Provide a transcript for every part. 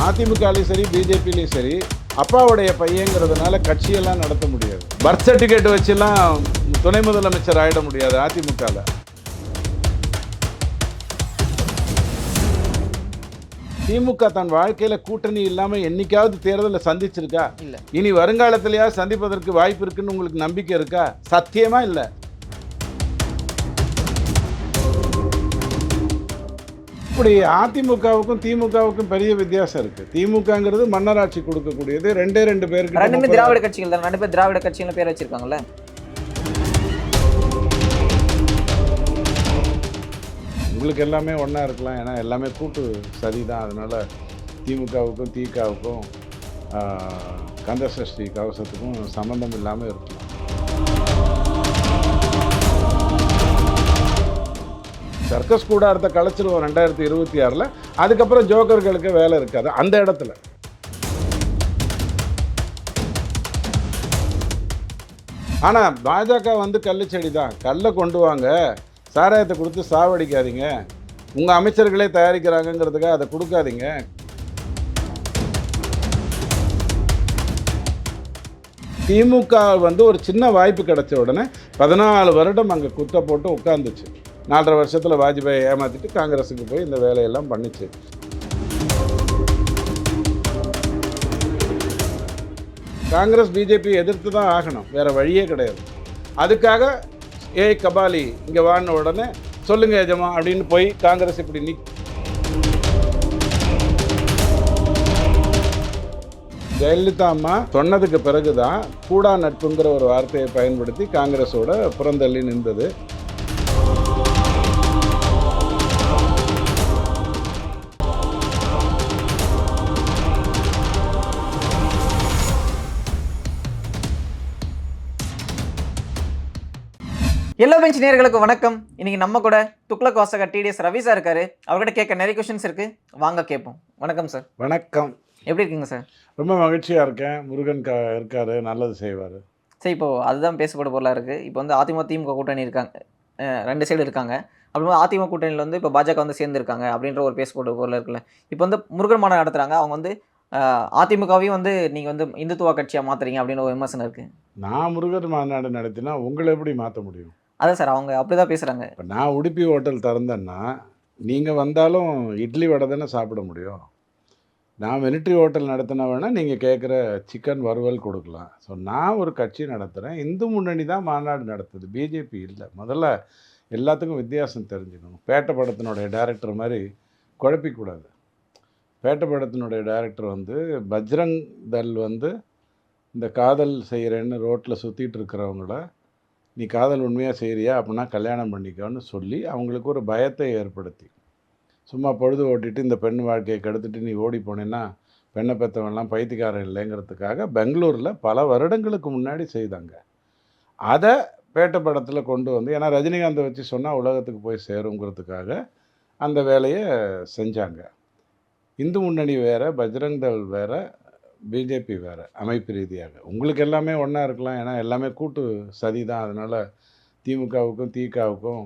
அதிமுகலையும் சரி பிஜேபிலையும் சரி அப்பாவுடைய பையங்கிறதுனால கட்சியெல்லாம் நடத்த முடியாது. பர்த் சர்டிஃபிகேட் வச்சுலாம் துணை முதலமைச்சர் ஆகிட முடியாது அதிமுகவில். திமுக தன் வாழ்க்கையில கூட்டணி இல்லாம என்னைக்காவது தேர்தலில் சந்திச்சிருக்கா? இல்ல. இனி வருங்காலத்திலேயாவது சந்திப்பதற்கு வாய்ப்பு இருக்குன்னு உங்களுக்கு நம்பிக்கை இருக்கா? சத்தியமா இல்லை. இப்படி அதிமுகவுக்கும் திமுகவுக்கும் பெரிய வித்தியாசம் இருக்கு. திமுகங்கிறது மன்னராட்சி கொடுக்கக்கூடியது. ரெண்டு பேருக்கு ரெண்டுமே திராவிட கட்சிகள் தான். ரெண்டு பேர் திராவிட கட்சிகள் பேர் வச்சிருக்காங்கல்ல. உங்களுக்கு எல்லாமே ஒன்றா இருக்கலாம், ஏன்னா எல்லாமே கூட்டு சதி தான். அதனால் திமுகவுக்கும் திகாவுக்கும் கந்தசஷ்டி கவசத்துக்கும் சம்மந்தம் இல்லாமல் இருக்கலாம். சர்க்கஸ் கூடாரத்தை கலைச்சிருவோம் 2026. அதுக்கப்புறம் ஜோக்கர்களுக்கு வேலை இருக்காது அந்த இடத்துல. ஆனால் பாஜக வந்து கள்ளுச்செடி தான். கல்லை கொண்டு வாங்க, சாராயத்தை கொடுத்து சாவடிக்காதீங்க, உங்கள் அமைச்சர்களே தயாரிக்கிறாங்கங்கிறதுக்காக அதை கொடுக்காதீங்க. திமுக வந்து ஒரு சின்ன வாய்ப்பு கிடைச்ச உடனே 14 வருடம் அங்கே குத்த போட்டு உட்காந்துச்சு. 4.5 வருஷத்தில் வாஜ்பாயை ஏமாற்றிட்டு காங்கிரஸுக்கு போய் இந்த வேலையெல்லாம் பண்ணிச்சு. காங்கிரஸ் பிஜேபி எதிர்த்து தான் ஆகணும், வேறு வழியே கிடையாது. அதுக்காக கபாலி இங்கே வாடின உடனே சொல்லுங்க எஜமா அப்படின்னு போய் காங்கிரஸ் இப்படி ஜெயலலிதா அம்மா சொன்னதுக்கு பிறகுதான் கூடா நட்புங்கிற ஒரு வார்த்தையை பயன்படுத்தி காங்கிரஸோட புறந்தள்ளி நின்றது. எல்லோ பெஞ்ச் நேயர்களுக்கு வணக்கம். இன்னைக்கு நம்ம கூட துக்ளக் வாசகர் டிடிஎஸ் ரவி சார் இருக்காரு. அவர்கிட்ட கேட்க நிறைய கொஸ்டின்ஸ் இருக்கு, வாங்க கேட்போம். வணக்கம் சார். வணக்கம். எப்படி இருக்கீங்க சார்? ரொம்ப மகிழ்ச்சியாக இருக்கேன். முருகன் இருக்காரு, நல்லது செய்வார். சரி, இப்போ அதுதான் பேசப்பட பொருளாக இருக்குது. இப்போ வந்து அதிமுக திமுக கூட்டணி இருக்காங்க, ரெண்டு சைடு இருக்காங்க. அப்படின்னா அதிமுக கூட்டணியில் வந்து இப்போ பாஜக வந்து சேர்ந்துருக்காங்க அப்படின்ற ஒரு பேசப்பட பொருளாக இருக்குல்ல. இப்போ வந்து முருகன் மாநாடு நடத்துகிறாங்க, அவங்க வந்து அதிமுகவையும் வந்து நீங்கள் வந்து இந்துத்துவ கட்சியாக மாற்றுறீங்க அப்படின்னு ஒரு விமர்சனம் இருக்குது. நான் முருகன் மாநாடு நடத்தினா உங்களை எப்படி மாற்ற முடியும்? அதான் சார், அவங்க அப்படி தான் பேசுகிறாங்க. இப்போ நான் உடுப்பி ஹோட்டல் திறந்தேன்னா நீங்கள் வந்தாலும் இட்லி வடை தானே சாப்பிட முடியும். நான் மிலிட்ரி ஹோட்டல் நடத்தினா வேணால் நீங்கள் கேட்குற சிக்கன் வறுவல் கொடுக்கலாம். ஸோ நான் ஒரு கட்சி நடத்துகிறேன், இந்து முன்னணி தான் மாநாடு நடத்துது, பிஜேபி இல்லை. முதல்ல எல்லாத்துக்கும் வித்தியாசம் தெரிஞ்சுக்கணும். பேட்டை படத்தினுடைய டைரக்டர் மாதிரி குழப்பிக்கூடாது. பேட்டை படத்தினுடைய டைரக்டர் வந்து பஜ்ரங் தள் வந்து இந்த காதல் செய்கிறேன்னு ரோட்டில் சுற்றிட்டு இருக்கிறவங்கள நீ காதல் உண்மையாக செய்கிறியா அப்படின்னா கல்யாணம் பண்ணிக்கோன்னு சொல்லி அவங்களுக்கு ஒரு பயத்தை ஏற்படுத்தி, சும்மா பொழுது ஓட்டிட்டு இந்த பெண் வாழ்க்கையை கெடுத்துட்டு நீ ஓடி போனேன்னா பெண்ணை பெற்றவன்லாம் பைத்தியக்காரன் இல்லைங்கிறதுக்காக பெங்களூரில் பல வருடங்களுக்கு முன்னாடி செய்தாங்க. அதை பேட்டை படத்தில் கொண்டு வந்து, ஏன்னா ரஜினிகாந்தை வச்சு சொன்னால் உலகத்துக்கு போய் சேருங்கிறதுக்காக அந்த வேலையை செஞ்சாங்க. இந்து முன்னணி வேறு, பஜ்ரங் தள் வேறு, பிஜேபி வேறு அமைப்பு ரீதியாக. உங்களுக்கு எல்லாமே ஒன்றா இருக்கலாம், ஏன்னா எல்லாமே கூட்டு சதி தான். அதனால் திமுகவுக்கும் திகாவுக்கும்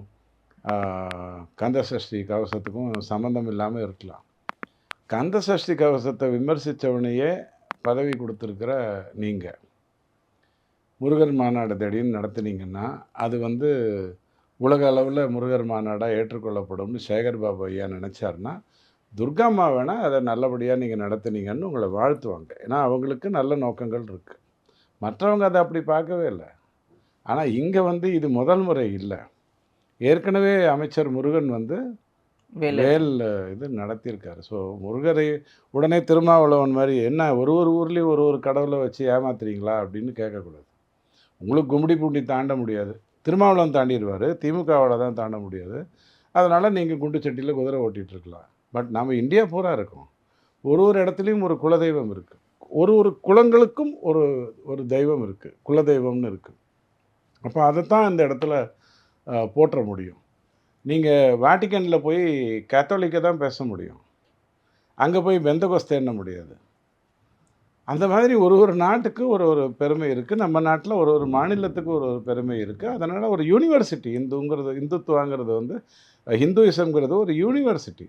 கந்தசஷ்டி கவசத்துக்கும் சம்மந்தம் இல்லாமல் இருக்கலாம். கந்தசஷ்டி கவசத்தை விமர்சித்தவனையே பதவி கொடுத்துருக்கிற நீங்கள் முருகர் மாநாடு திடீர்னு நடத்துனீங்கன்னா அது வந்து உலக அளவில் முருகர் மாநாடாக ஏற்றுக்கொள்ளப்படும்னு சேகர் பாபு ஐயா நினச்சாருன்னா, துர்காம்மா வேணால் அதை நல்லபடியாக நீங்கள் நடத்துனீங்கன்னு உங்களை வாழ்த்துவாங்க. ஏன்னா அவங்களுக்கு நல்ல நோக்கங்கள் இருக்குது. மற்றவங்க அதை அப்படி பார்க்கவே இல்லை. ஆனால் இங்கே வந்து இது முதல் முறை இல்லை. ஏற்கனவே அமைச்சர் முருகன் வந்து வேல் இது நடத்தியிருக்காரு. ஸோ முருகரை உடனே திருமாவளவன் மாதிரி என்ன ஒரு ஊர்லேயும் ஒரு கடவுளை வச்சு ஏமாத்துறீங்களா அப்படின்னு கேட்கக்கூடாது. உங்களுக்கு கும்மிடி பூண்டி தாண்ட முடியாது, திருமாவளவன் தாண்டிடுவார், திமுகவோட தான் தாண்ட முடியாது. அதனால் நீங்கள் குண்டு சட்டியில் குதிரை ஓட்டிகிட்ருக்கலாம். பட் நம்ம இந்தியா பூரா இருக்கோம், ஒரு இடத்துலையும் ஒரு குலதெய்வம் இருக்குது, ஒரு குலங்களுக்கும் ஒரு தெய்வம் இருக்குது, குலதெய்வம்னு இருக்குது. அப்போ அதைத்தான் இந்த இடத்துல போற்ற முடியும். நீங்கள் வாட்டிக்கனில் போய் கத்தோலிக்கை தான் பேச முடியும், அங்கே போய் பெந்தகோஸ்தே எண்ண முடியாது. அந்த மாதிரி ஒரு நாட்டுக்கு ஒரு பெருமை இருக்குது. நம்ம நாட்டில் ஒரு மாநிலத்துக்கு ஒரு பெருமை இருக்குது. அதனால் ஒரு யூனிவர்சிட்டி இந்துத்துவாங்கிறது வந்து ஹிந்துயிசம்ங்கிறது ஒரு யூனிவர்சிட்டி.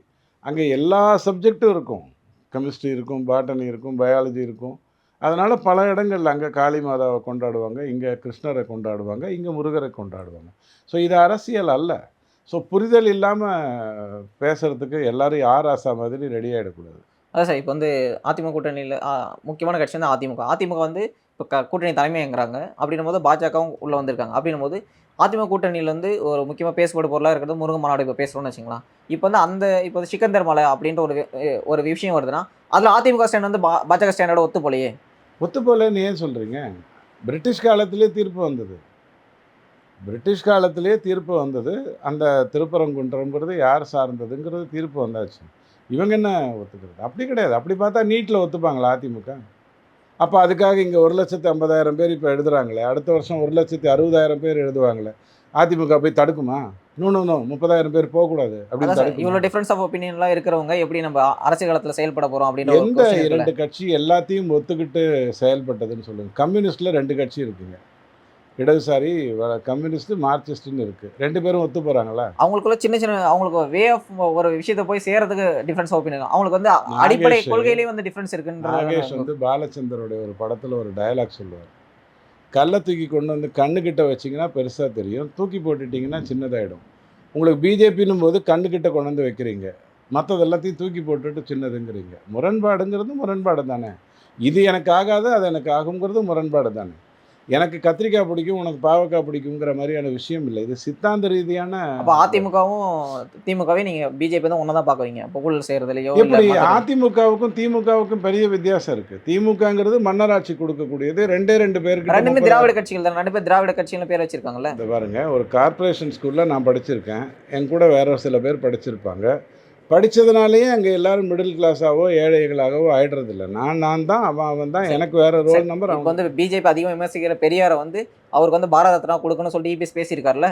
அங்கே எல்லா சப்ஜெக்டும் இருக்கும். கெமிஸ்ட்ரி இருக்கும், பாட்டனி இருக்கும், பயாலஜி இருக்கும். அதனால் பல இடங்கள்ல அங்கே காளி மாதாவை கொண்டாடுவாங்க, இங்கே கிருஷ்ணரை கொண்டாடுவாங்க, இங்கே முருகரை கொண்டாடுவாங்க. ஸோ இது அரசியல் அல்ல. ஸோ புரிதல் இல்லாமல் பேசுகிறதுக்கு எல்லாரும் யார் ஆசா மாதிரி ரெடி ஆகிடக்கூடாது. அதான் சார் இப்போ வந்து அதிமுக கூட்டணியில் முக்கியமான கட்சி வந்து அதிமுக. அதிமுக வந்து இப்போ கூட்டணி தலைமைங்கிறாங்க. அப்படின்னும்போது பாஜகவும் உள்ளே வந்திருக்காங்க. அப்படின்னும்போது அதிமுக கூட்டணியில் வந்து ஒரு முக்கியமாக பேசப்படும் பொருளாக இருக்கிறது முருகன் மாநாடு இப்போ பேசுகிறோம்னு வச்சுக்கலாம். இப்போ வந்து இப்போ வந்து சிக்கந்தர் மலை அப்படின்ற ஒரு விஷயம் வருதுன்னா, அதில் அதிமுக ஸ்டாண்ட் வந்து பாஜக ஸ்டாண்டோட ஒத்து போலையே. ஒத்து போகலன்னு ஏன் சொல்கிறீங்க? பிரிட்டிஷ் காலத்திலே தீர்ப்பு வந்தது. பிரிட்டிஷ் காலத்திலேயே தீர்ப்பு வந்தது. அந்த திருப்பரங்குன்றம்ங்கிறது யார் சார்ந்ததுங்கிறது தீர்ப்பு வந்தாச்சு. இவங்க என்ன ஒத்துக்கிறது? அப்படி கிடையாது. அப்படி பார்த்தா நீட்டில் ஒத்துப்பாங்களா அதிமுக? அப்போ அதுக்காக இங்கே 1,50,000 பேர் இப்போ எழுதுறாங்களே, அடுத்த வருஷம் 1,60,000 பேர் எழுதுவாங்களே, அதிமுக போய் தடுக்குமா? நோ 30,000 பேர் போகக்கூடாது அப்படின்னு அதான் சார் தடுக்குமா? இவ்வளோ டிஃபரன்ஸ் ஆஃப் ஒப்பீனியன்லாம் இருக்கிறவங்க எப்படி நம்ம அரசியல் களத்தில் செயல்பட போகிறோம் அப்படின்ற ஒரு எந்த question இருக்குல்ல. 2 கட்சி எல்லாத்தையும் ஒத்துக்கிட்டு செயல்பட்டதுன்னு சொல்லுங்க. கம்யூனிஸ்ட்ல 2 கட்சி இருக்குங்க. இடதுசாரி கம்யூனிஸ்ட், மார்க்சிஸ்ட்னு இருக்குது. 2 பேரும் ஒத்து போகிறாங்களா? அவங்களுக்குள்ள சின்ன சின்ன அவங்களுக்கு வே ஆஃப் ஒரு விஷயத்தை போய் சேர்றதுக்கு டிஃபரன்ஸ் ஒப்பீனியன். அவங்களுக்கு வந்து அடிப்படை நாகேஷ் கொள்கையிலேயே வந்து டிஃபரன்ஸ் இருக்குன்றது. நாகேஷ் வந்து பாலச்சந்தருடைய ஒரு படத்தில் ஒரு டயலாக் சொல்லுவார். கல்லை தூக்கி கொண்டு வந்து கண்ணுக்கிட்ட வச்சிங்கன்னா பெருசாக தெரியும், தூக்கி போட்டுட்டிங்கன்னா சின்னதாயிடும். உங்களுக்கு பிஜேபின்னும் போது கண்ணுக்கிட்ட கொண்டு வந்து வைக்கிறீங்க, மற்றது எல்லாத்தையும் தூக்கி போட்டுட்டு சின்னதுங்கிறீங்க. முரண்பாடுங்கிறது முரண்பாடு தானே. இது எனக்கு ஆகாது, அது எனக்கு ஆகுங்கிறது முரண்பாடு தானே. எனக்கு கத்திரிக்காய் பிடிக்கும், உனக்கு பாவக்காய் பிடிக்குங்கிற மாதிரியான விஷயம் இல்லை. இது சித்தாந்த ரீதியான. அப்போ அதிமுகவும் திமுகவே நீங்கள் பிஜேபி தான் ஒன்றா தான் பார்க்குவீங்க இப்போ ஊழல் செய்கிறதுலையோ. எப்படி அதிமுகவுக்கும் திமுகவுக்கும் பெரிய வித்தியாசம் இருக்குது. திமுகங்கிறது மன்னராட்சி கொடுக்கக்கூடியது. 2 பேருக்கு ரெண்டுமே திராவிட கட்சிகள் தான். 2 பேர் திராவிட கட்சிகள் பேர் வச்சிருக்காங்கல்ல. இந்த பாருங்க, ஒரு கார்ப்பரேஷன் ஸ்கூலில் நான் படிச்சிருக்கேன், என் கூட வேற சில பேர் படிச்சிருப்பாங்க. படித்ததுனாலேயே அங்கே எல்லாரும் மிடில் கிளாஸாவோ ஏழைகளாகவோ ஆயிடுறதில்ல. நான் தான் அவன் தான், எனக்கு வேற ரோல் நம்பர். இப்போ வந்து பிஜேபி அதிகமாக விமர்சிக்கிற பெரியாரை வந்து அவருக்கு வந்து பாரத ரத்னா கொடுக்கணும்னு சொல்லிட்டு இபிஎஸ் பேசியிருக்காருல்ல.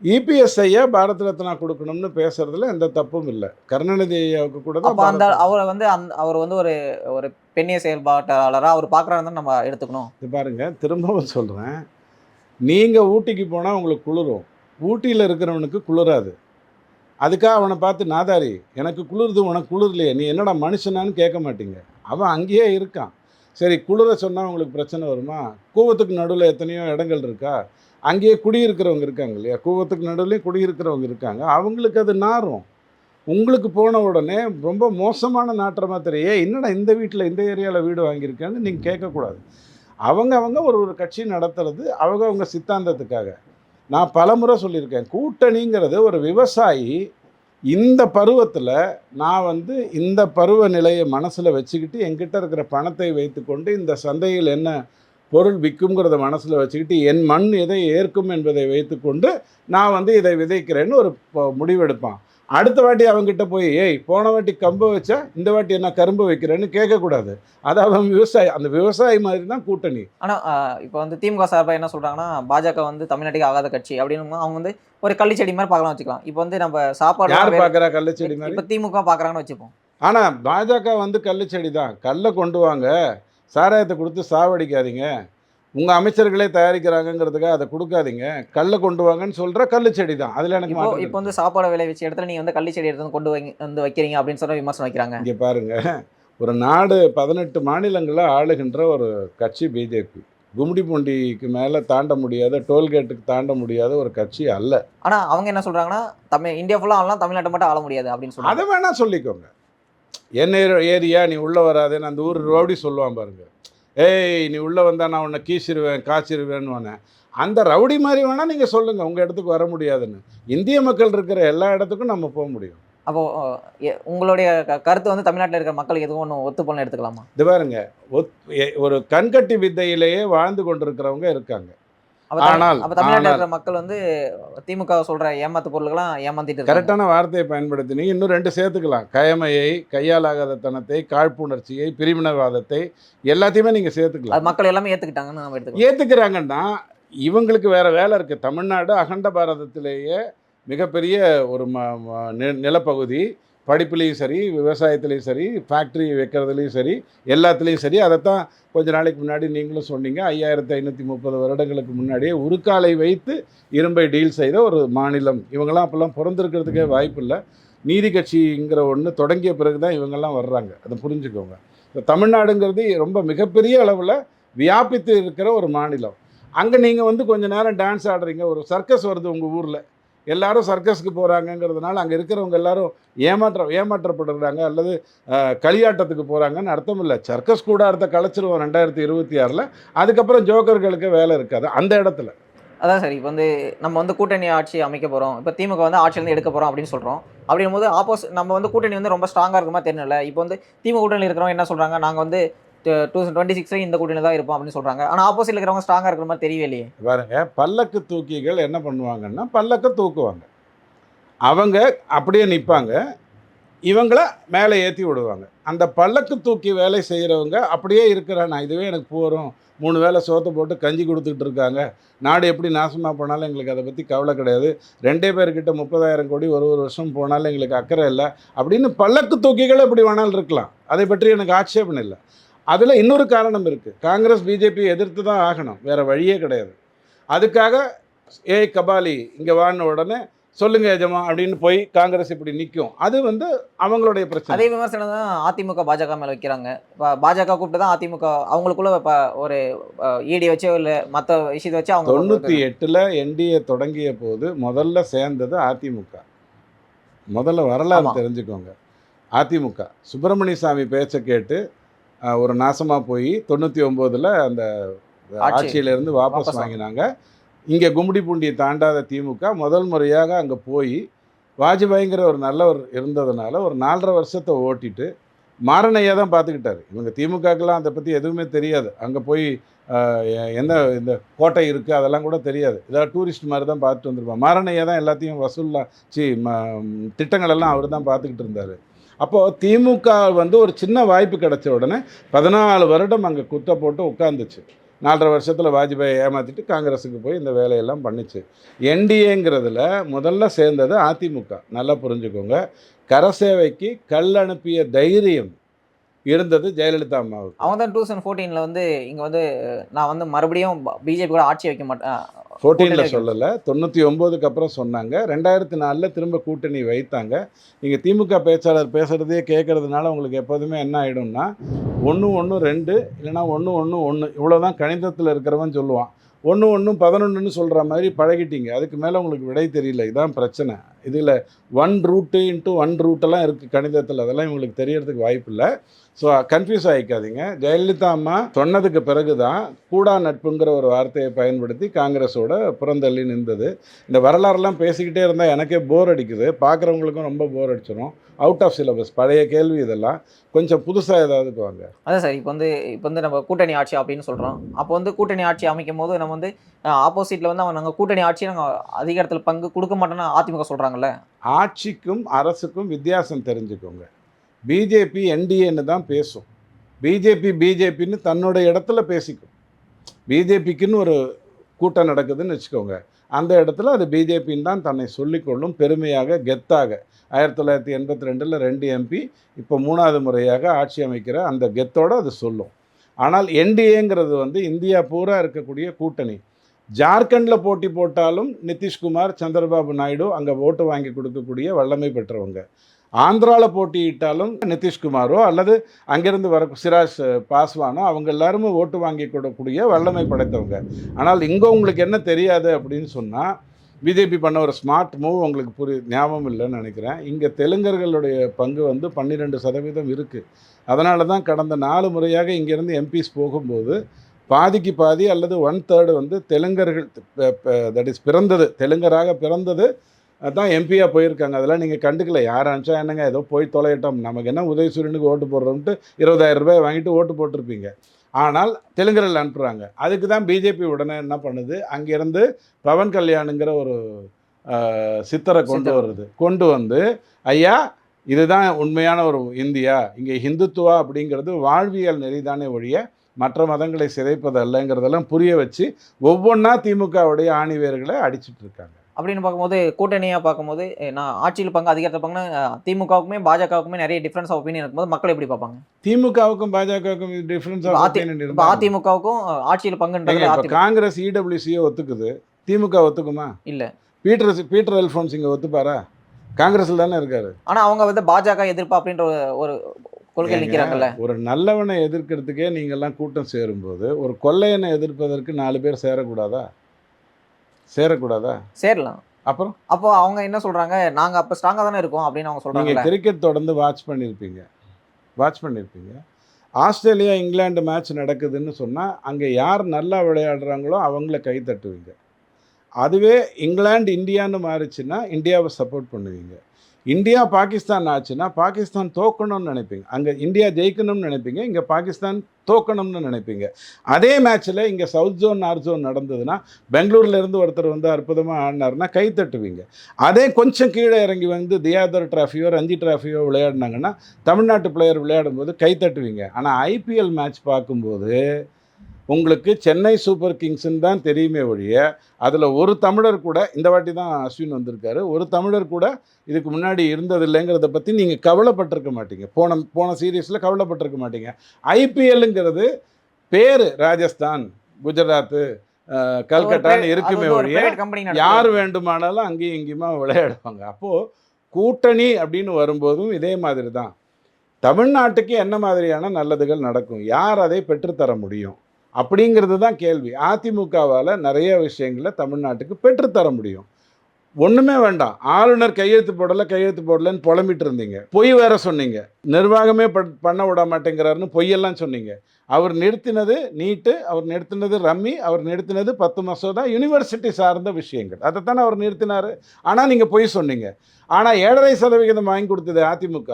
இபிஎஸ் ஐயா பாரத் ரத்னா கொடுக்கணும்னு பேசுறதுல எந்த தப்பும் இல்லை. கருணாநிதி ஐயாவுக்கு கூட தான். அப்போ அந்த அவரை வந்து அவர் வந்து ஒரு ஒரு பெண்ணிய செயல்பாட்டாளராக அவர் பார்க்குறாருன்னு நம்ம எடுத்துக்கணும். இது பாருங்க, திரும்பவும் சொல்கிறேன், நீங்கள் ஊட்டிக்கு போனால் உங்களுக்கு குளிரும், ஊட்டியில் இருக்கிறவனுக்கு குளிராது. அதுக்காக அவனை பார்த்து நாதாரி எனக்கு குளிருது உனக்கு குளிர்லையே, நீ என்னடா மனுஷனான்னு கேட்க மாட்டீங்க. அவன் அங்கேயே இருக்கான். சரி, குளிர சொன்னால் உங்களுக்கு பிரச்சனை வருமா? கூவத்துக்கு நடுவில் எத்தனையோ இடங்கள் இருக்கா, அங்கேயே குடியிருக்கிறவங்க இருக்காங்க இல்லையா, கூவத்துக்கு நடுவுலேயும் குடியிருக்கிறவங்க இருக்காங்க, அவங்களுக்கு அது நாரும். உங்களுக்கு போன உடனே ரொம்ப மோசமான நாற்றமாக தெரியும், என்னடா இந்த வீட்டில் இந்த ஏரியாவில் வீடு வாங்கியிருக்கேன்னு நீங்கள் கேட்கக்கூடாது. அவங்க ஒரு கட்சி நடத்துறது அவங்க சித்தாந்தத்துக்காக. நான் பலமுறை சொல்லியிருக்கேன், கூட்டணிங்கிறது ஒரு விவசாயி இந்த பருவத்தில் நான் வந்து இந்த பருவ நிலையை மனசில் வச்சுக்கிட்டு என்கிட்ட இருக்கிற பணத்தை வைத்துக்கொண்டு இந்த சந்தையில் என்ன பொருள் விற்குங்கிறத மனசில் வச்சுக்கிட்டு என் மண் எதை ஏற்கும் என்பதை வைத்துக்கொண்டு நான் வந்து இதை விதைக்கிறேன்னு ஒரு முடிவெடுப்பான். அடுத்த வாட்டி அவங்ககிட்ட போய் ஏய் போன வாட்டி கம்பை வச்சா இந்த வாட்டி என்ன கரும்பு வைக்கிறேன்னு கேட்கக்கூடாது. அது அவன் விவசாயி, அந்த விவசாயி மாதிரி தான் கூட்டணி. ஆனால் இப்போ வந்து திமுக சார்பாக என்ன சொல்கிறாங்கன்னா, பாஜக வந்து தமிழ்நாட்டுக்கு ஆகாத கட்சி அப்படின்னு அவங்க வந்து ஒரு கள்ளிச்செடி மாதிரி பார்க்கலாம் வச்சுக்கலாம். இப்போ வந்து நம்ம சாப்பாடு யார் பார்க்குறா கள்ளுச்செடி மாதிரி? இப்போ திமுக பார்க்குறாங்கன்னு வச்சுப்போம். ஆனால் பாஜக வந்து கள்ளுச்செடி தான். கல்லை கொண்டு வாங்க, சாராயத்தை கொடுத்து சாவடிக்காதீங்க, உங்கள் அமைச்சர்களே தயாரிக்கிறாங்கங்கிறதுக்காக அதை கொடுக்காதீங்க, கல்லை கொண்டு வாங்கன்னு சொல்கிற கள்ளுச்செடி தான். அதில் எனக்கு இப்போ வந்து சாப்பாடு விளை வச்ச இடத்துல நீங்கள் வந்து கள்ளிச்செடி எடுத்து கொண்டு வந்து வைக்கிறீங்க அப்படின்னு சொல்ல விமர்சனம் வைக்கிறாங்க. இங்கே பாருங்கள், ஒரு நாடு 18 மாநிலங்களில் ஆளுகின்ற ஒரு கட்சி பிஜேபி. கும்மிடிப்பூண்டிக்கு மேலே தாண்ட முடியாத, டோல்கேட்டுக்கு தாண்ட முடியாத ஒரு கட்சி அல்ல. ஆனால் அவங்க என்ன சொல்கிறாங்கன்னா, இந்தியா ஃபுல்லாக ஆளலாம், தமிழ்நாட்டை மட்டும் ஆள முடியாது அப்படின்னு சொல்லுவாங்க. அதை வேணால் சொல்லிக்கோங்க. என்ன ஏரியா நீ உள்ளே வராதுன்னு அந்த ஊர் ரவுடி சொல்லுவான் பாருங்க, ஏய் நீ உள்ளே வந்தால் நான் உன்னை கீச்சிருவேன் காய்ச்சிருவேன்னு. அந்த ரவுடி மாதிரி வேணால் நீங்கள் சொல்லுங்கள், உங்கள் இடத்துக்கு வர முடியாதுன்னு. இந்திய மக்கள் இருக்கிற எல்லா இடத்துக்கும் நம்ம போக முடியும். அப்போது உங்களுடைய கருத்து வந்து தமிழ்நாட்டில் இருக்கிற மக்களுக்கு எதுவும் ஒன்று ஒத்துப்போன்னு எடுத்துக்கலாமா? இது பாருங்க, ஒரு கண்கட்டி வித்தையிலேயே வாழ்ந்து கொண்டிருக்கிறவங்க இருக்காங்க. ஆனால் தமிழ்நாட்டில் இருக்கிற மக்கள் வந்து திமுக சொல்கிற ஏமாத்து பொருளுக்கெல்லாம் ஏமாத்திட்டு கரெக்டான வார்த்தையை பயன்படுத்தினீங்க. இன்னும் 2 சேர்த்துக்கலாம். கயமையை, கையாலாகாத தனத்தை, காழ்ப்புணர்ச்சியை, பிரிவினவாதத்தை எல்லாத்தையுமே நீங்கள் சேர்த்துக்கலாம். அது மக்கள் எல்லாமே ஏற்றுக்கிட்டாங்கன்னு நம்ம எடுத்துக்கலாம். ஏற்றுக்கிறாங்கன்னா இவங்களுக்கு வேறு வேலை இருக்குது. தமிழ்நாடு அகண்ட பாரதத்திலேயே மிகப்பெரிய ஒரு நிலப்பகுதி. படிப்புலேயும் சரி, விவசாயத்துலேயும் சரி, ஃபேக்ட்ரி வைக்கிறதுலையும் சரி, எல்லாத்துலேயும் சரி. அதைத்தான் கொஞ்ச நாளைக்கு முன்னாடி நீங்களும் சொன்னீங்க, 5530 வருடங்களுக்கு முன்னாடியே உருக்காலை வைத்து இரும்பை டீல் செய்த ஒரு மாநிலம். இவங்களாம் அப்போல்லாம் பிறந்திருக்கிறதுக்கே வாய்ப்பு இல்லை. நீதி கட்சிங்கிற ஒன்று தொடங்கிய பிறகு தான் இவங்கெல்லாம் வர்றாங்க. அதை புரிஞ்சுக்கோங்க. இந்த தமிழ்நாடுங்கிறது ரொம்ப மிகப்பெரிய அளவில் வியாபித்து இருக்கிற ஒரு மாநிலம். அங்கே நீங்கள் வந்து கொஞ்ச நேரம் டான்ஸ் ஆடுறீங்க, ஒரு சர்க்கஸ் வருது உங்கள் ஊரில், எல்லாரும் சர்க்கஸ்க்கு போகிறாங்கங்கிறதுனால அங்கே இருக்கிறவங்க எல்லாரும் ஏமாற்றப்படுறாங்க அல்லது களியாட்டத்துக்கு போகிறாங்கன்னு அர்த்தம் இல்லை. சர்க்கஸ் கூடாரத்தை கலைச்சிருவோம் 2026. அதுக்கப்புறம் ஜோக்கர்களுக்கு வேலை இருக்காது அந்த இடத்துல. அதான் சார் இப்போ வந்து நம்ம வந்து கூட்டணி ஆட்சி அமைக்க போகிறோம், இப்போ திமுக வந்து ஆட்சியிலேருந்து எடுக்க போகிறோம் அப்படின்னு சொல்கிறோம். அப்படிங்கும்போது நம்ம வந்து கூட்டணி வந்து ரொம்ப ஸ்ட்ராங்காக இருக்குமா தெரியல. இப்போ வந்து திமுக கூட்டணியில் இருக்கிறவங்க என்ன சொல்கிறாங்க, நாங்கள் வந்து 2026 இந்த கூட்டணியில் தான் இருப்போம் அப்படின்னு சொல்கிறாங்க. ஆனால் ஆப்போசிட்டில் இருக்கிறவங்க ஸ்ட்ராங்காக இருக்கிற மாதிரி தெரியவே இல்லையே. பாருங்க, பல்லக்கு தூக்கிகள் என்ன பண்ணுவாங்கன்னா பல்லக்க தூக்குவாங்க, அவங்க அப்படியே நிற்பாங்க, இவங்கள மேலே ஏற்றி விடுவாங்க. அந்த பல்லக்கு தூக்கி வேலை செய்கிறவங்க அப்படியே இருக்கிறானா, இதுவே எனக்கு போகிறோம், 3 வேளை சோத்தை போட்டு கஞ்சி கொடுத்துட்டு இருக்காங்க, நாடு எப்படி நாசமாக போனாலும் எங்களுக்கு அதை பற்றி கவலை கிடையாது, 2 பேர்கிட்ட 30,000 கோடி ஒரு வருஷம் போனாலும் எங்களுக்கு அக்கறை இல்லை அப்படின்னு பல்லக்கு தூக்கிகள் எப்படி வேணாலும் இருக்கலாம். அதை பற்றி எனக்கு ஆட்சேபம் இல்லை. அதில் இன்னொரு காரணம் இருக்குது. காங்கிரஸ் பிஜேபி எதிர்த்து தான் ஆகணும், வேறு வழியே கிடையாது. அதுக்காக ஏய் கபாலி இங்கே வான உடனே சொல்லுங்க எஜமா அப்படின்னு போய் காங்கிரஸ் இப்படி நிற்கும். அது வந்து அவங்களுடைய பிரச்சனை. அதே விமர்சனம் தான் அதிமுக பாஜக மேலே வைக்கிறாங்க. இப்போ பாஜக கூப்பிட்டு தான் அதிமுக அவங்களுக்குள்ள இப்போ ஒரு ஈடி வச்சோ இல்லை மற்ற விஷயத்தை வச்சு அவங்க 98 என்டிஏ தொடங்கிய போது முதல்ல சேர்ந்தது அதிமுக. முதல்ல வரலாறு தெரிஞ்சுக்கோங்க. அதிமுக சுப்பிரமணிய சாமி பேச்சை கேட்டு ஒரு நாசமாக போய் 99 அந்த ஆட்சியிலேருந்து வாபஸ் வாங்கினாங்க. இங்கே கும்மிடிப்பூண்டியை தாண்டாத திமுக முதல் முறையாக அங்கே போய் வாஜ்பாய்ங்கிற ஒரு நல்லவர் இருந்ததுனால ஒரு 4.5 வருஷத்தை ஓட்டிட்டு மாரணையை தான் பார்த்துக்கிட்டாரு. இவங்க திமுகக்கெல்லாம் அதை பற்றி எதுவுமே தெரியாது. அங்கே போய் எந்த இந்த கோட்டை இருக்குது அதெல்லாம் கூட தெரியாது. ஏதாவது டூரிஸ்ட் மாதிரி தான் பார்த்துட்டு வந்துருப்பாங்க. மாரணையை தான் எல்லாத்தையும் திட்டங்களெல்லாம் அவர் தான் பார்த்துக்கிட்டு இருந்தார். அப்போது திமுக வந்து ஒரு சின்ன வாய்ப்பு கிடைச்ச உடனே 14 வருடம் அங்கே குத்த போட்டு உட்காந்துச்சு. 4.5 வருஷத்தில் வாஜ்பாயை ஏமாற்றிட்டு காங்கிரஸுக்கு போய் இந்த வேலையெல்லாம் பண்ணிச்சு. என்டிஏங்கிறதுல முதல்ல சேர்ந்தது அதிமுக. நல்லா புரிஞ்சுக்கோங்க. கரசேவைக்கு கல் அனுப்பிய தைரியம் இருந்தது ஜெயலலிதா அம்மாவுக்கு. அவங்க தான் 2014 வந்து இங்கே வந்து நான் வந்து மறுபடியும் பிஜேபி கூட ஆட்சி வைக்க மாட்டேன் 14 சொல்லலை, 99க்கு அப்புறம் சொன்னாங்க. 2004 திரும்ப கூட்டணி வைத்தாங்க. நீங்கள் திமுக பேச்சாளர் பேசுகிறதே கேட்குறதுனால உங்களுக்கு எப்போதுமே என்ன ஆகிடும்னா 1-1-2 இல்லைனா 1-1-1 இவ்வளோ தான் கணிதத்தில் இருக்கிறவன் சொல்லுவான். 1-1-11 சொல்கிற மாதிரி பழகிட்டீங்க. அதுக்கு மேலே உங்களுக்கு விடை தெரியல. இதுதான் பிரச்சனை. இதில் 1 ரூட்டு இன்ட்டு 1 ரூட்டெல்லாம் இருக்குது கணிதத்தில். அதெல்லாம் இவங்களுக்கு தெரியறதுக்கு வாய்ப்பு இல்லை. So confuse ஆகிக்காதீங்க. ஜெயலலிதா அம்மா சொன்னதுக்கு பிறகு தான் கூடா நட்புங்கிற ஒரு வார்த்தையை பயன்படுத்தி காங்கிரஸோட புறந்தள்ளி நின்றது. இந்த வரலாறுலாம் பேசிக்கிட்டே இருந்தால் எனக்கே போர் அடிக்குது, பார்க்குறவங்களுக்கும் ரொம்ப போர் அடிச்சிடும். அவுட் ஆஃப் சிலபஸ் பழைய கேள்வி இதெல்லாம். கொஞ்சம் புதுசாக ஏதாவதுக்கு வாங்க. அதான் சார் இப்போ வந்து நம்ம கூட்டணி ஆட்சி அப்படின்னு சொல்கிறோம். அப்போ வந்து கூட்டணி ஆட்சி அமைக்கும் போது நம்ம வந்து ஆப்போசிட்டில் வந்து நாங்கள் கூட்டணி ஆட்சி நாங்கள் அதிகாரத்தில் பங்கு கொடுக்க மாட்டோம்னு அதிமுக சொல்கிறாங்கல்ல. ஆட்சிக்கும் அரசுக்கும் வித்தியாசம் தெரிஞ்சுக்கோங்க. பிஜேபி என்டிஏன்னு தான் பேசும். பிஜேபின்னு தன்னோட இடத்துல பேசிக்கும். பிஜேபிக்குன்னு ஒரு கூட்டம் நடக்குதுன்னு வச்சுக்கோங்க, அந்த இடத்துல அது பிஜேபின்னு தான் தன்னை சொல்லிக்கொள்ளும் பெருமையாக, கெத்தாக. 1982 2 எம்பி, இப்போ 3வது முறையாக ஆட்சி அமைக்கிற அந்த கெத்தோடு அது சொல்லும். ஆனால் என்டிஏங்கிறது வந்து இந்தியா பூரா இருக்கக்கூடிய கூட்டணி. ஜார்க்கண்டில் போட்டி போட்டாலும் நிதிஷ்குமார், சந்திரபாபு நாயுடு அங்கே ஓட்டு வாங்கி கொடுக்கக்கூடிய வல்லமை பெற்றவங்க. ஆந்திராவில் போட்டியிட்டாலும் நிதிஷ்குமாரோ அல்லது அங்கேருந்து வர சிராஜ் பாஸ்வானோ அவங்க எல்லாருமே ஓட்டு வாங்கி கொடுக்கக்கூடிய வல்லமை படைத்தவங்க. ஆனால் இங்கே உங்களுக்கு என்ன தெரியாது அப்படின்னு சொன்னால், பிஜேபி பண்ண ஒரு ஸ்மார்ட் மூவ் உங்களுக்கு ஞாபகம் இல்லைன்னு நினைக்கிறேன். இங்கே தெலுங்கர்களுடைய பங்கு வந்து 12% இருக்குது. அதனால தான் கடந்த 4 முறையாக இங்கேருந்து எம்பிஸ் போகும்போது பாதிக்கு பாதி அல்லது 1/3 வந்து தெலுங்கர்கள், தட் இஸ் பிறந்தது தெலுங்கராக பிறந்தது தான் எம்பியாக போயிருக்காங்க. அதெல்லாம் நீங்கள் கண்டுக்கல. யார் அனுப்பிச்சா என்னங்க, ஏதோ போய் தொலையிட்டோம், நமக்கு என்ன உதயசூரியனுக்கு ஓட்டு போடுறோம்ட்டு 20,000 ரூபாய் வாங்கிட்டு ஓட்டு போட்டிருப்பீங்க. ஆனால் தெலுங்கர்கள் அனுப்புகிறாங்க. அதுக்கு தான் பிஜேபி உடனே என்ன பண்ணுது, அங்கேருந்து பவன் கல்யாணுங்கிற ஒரு சித்தரை கொண்டு வந்து ஐயா இதுதான் உண்மையான ஒரு இந்தியா, இங்கே ஹிந்துத்துவா அப்படிங்கிறது வாழ்வியல் நெறிதானே ஒழிய மற்ற மதங்களை சிதைப்பது அல்லங்கிறதெல்லாம் புரிய வச்சு ஒவ்வொன்றா திமுகவுடைய ஆணிவேர்களை அடிச்சுட்டு இருக்காங்க. அப்படின்னு பார்க்கும்போது கூட்டணியாக பார்க்கும்போது நான் ஆட்சியில் பங்கு அதிகாரத்தில் பங்குனா திமுகவுக்குமே பாஜகவுக்குமே நிறைய டிஃப்ரென்ஸ் ஆஃப் ஒப்பீனியன் இருக்கும்போது மக்கள் எப்படி பார்ப்பாங்க? திமுகவுக்கும் பாஜகவுக்கும் டிஃப்ரென்ஸ் ஆஃப் ஒப்பீனியன் இருக்கு. அதிமுகவுக்கும் ஆட்சியில் பங்குன்றது காங்கிரஸ் இடபிள்யூசியை ஒத்துக்குது, திமுக ஒத்துக்குமா? இல்லை. பீட்டர் அல்ஃபோன்ஸ் இங்கே ஒத்துப்பாரா? காங்கிரஸில் தானே இருக்காரு. ஆனா அவங்க வந்து பாஜக எதிர்ப்பு அப்படின்ற ஒரு கொள்கை ஏங்க, நிற்கிறாங்கல்ல. ஒரு நல்லவனை எதிர்க்கிறதுக்கே நீங்கள்லாம் கூட்டம் சேரும்போது ஒரு கொள்ளையனை எதிர்ப்பதற்கு 4 பேர் சேரக்கூடாதா? சேரக்கூடாதா? சேரலாம். அப்புறம் அப்போ அவங்க என்ன சொல்றாங்க, நாங்க அப்ப ஸ்ட்ராங்கா தானே இருக்கோம் அப்படின்னு அவங்க நீங்கள் சொல்றாங்கல்ல. கிரிக்கெட் தொடர்ந்து வாட்ச் பண்ணியிருப்பீங்க. ஆஸ்திரேலியா இங்கிலாந்து மேட்ச் நடக்குதுன்னு சொன்னால் அங்கே யார் நல்லா விளையாடுறாங்களோ அவங்கள கை தட்டுவீங்க. அதுவே இங்கிலாந்து இந்தியான்னு மாறிச்சுன்னா இந்தியாவை சப்போர்ட் பண்ணுவீங்க. இந்தியா பாகிஸ்தான் ஆச்சுன்னா பாகிஸ்தான் தோக்கணும்னு நினைப்பீங்க. அங்கே இந்தியா ஜெயிக்கணும்னு நினைப்பீங்க, இங்கே பாகிஸ்தான் தோக்கணும்னு நினைப்பீங்க. அதே மேட்ச்சில் இங்கே சவுத் ஜோன் நார்த் ஜோன் நடந்ததுன்னா பெங்களூர்லேருந்து ஒருத்தர் வந்து அற்புதமாக ஆடினார்னா கை தட்டுவீங்க. அதே கொஞ்சம் கீழே இறங்கி வந்து தியாதர் டிராஃபியோ ரஞ்சி டிராஃபியோ விளையாடினாங்கன்னா தமிழ்நாட்டு பிளேயர் விளையாடும்போது கை தட்டுவீங்க. ஆனால் ஐபிஎல் மேட்ச் பார்க்கும்போது உங்களுக்கு சென்னை சூப்பர் கிங்ஸ்ன்னு தான் தெரியுமே ஒழிய அதில் ஒரு தமிழர் கூட, இந்த வாட்டி தான் அஸ்வின் வந்திருக்காரு, ஒரு தமிழர் கூட இதுக்கு முன்னாடி இருந்ததில்லைங்கிறத பற்றி நீங்கள் கவலைப்பட்டிருக்க மாட்டீங்க. போன சீரீஸில் கவலைப்பட்டிருக்க மாட்டீங்க. ஐபிஎல்லுங்கிறது பேர் ராஜஸ்தான், குஜராத்து, கல்கட்டான்னு இருக்குமே ஒழிய யார் வேண்டுமானாலும் அங்கேயும் இங்கேயுமா விளையாடுவாங்க. அப்போது கூட்டணி அப்படின்னு வரும்போதும் இதே மாதிரி தான். தமிழ்நாட்டுக்கு என்ன மாதிரியான நல்லதுகள் நடக்கும், யார் அதை பெற்றுத்தர முடியும் அப்படிங்கிறது தான் கேள்வி. அதிமுகவால் நிறைய விஷயங்களை தமிழ்நாட்டுக்கு பெற்றுத்தர முடியும். ஒன்றுமே வேண்டாம், ஆளுநர் கையெழுத்து போடலைன்னு புலம்பிட்டு இருந்தீங்க, பொய் வேற சொன்னீங்க, நிர்வாகமே பண்ண விட மாட்டேங்கிறாருன்னு பொய்யெல்லாம் சொன்னீங்க. அவர் நிறுத்தினது நீட்டு, அவர் நிறுத்தினது ரம்மி, அவர் நிறுத்தினது 10 மசோதா யூனிவர்சிட்டி சார்ந்த விஷயங்கள், அதைத்தானே அவர் நிறுத்தினார். ஆனால் நீங்கள் பொய் சொன்னீங்க. ஆனால் 7.5% வாங்கி கொடுத்தது அதிமுக,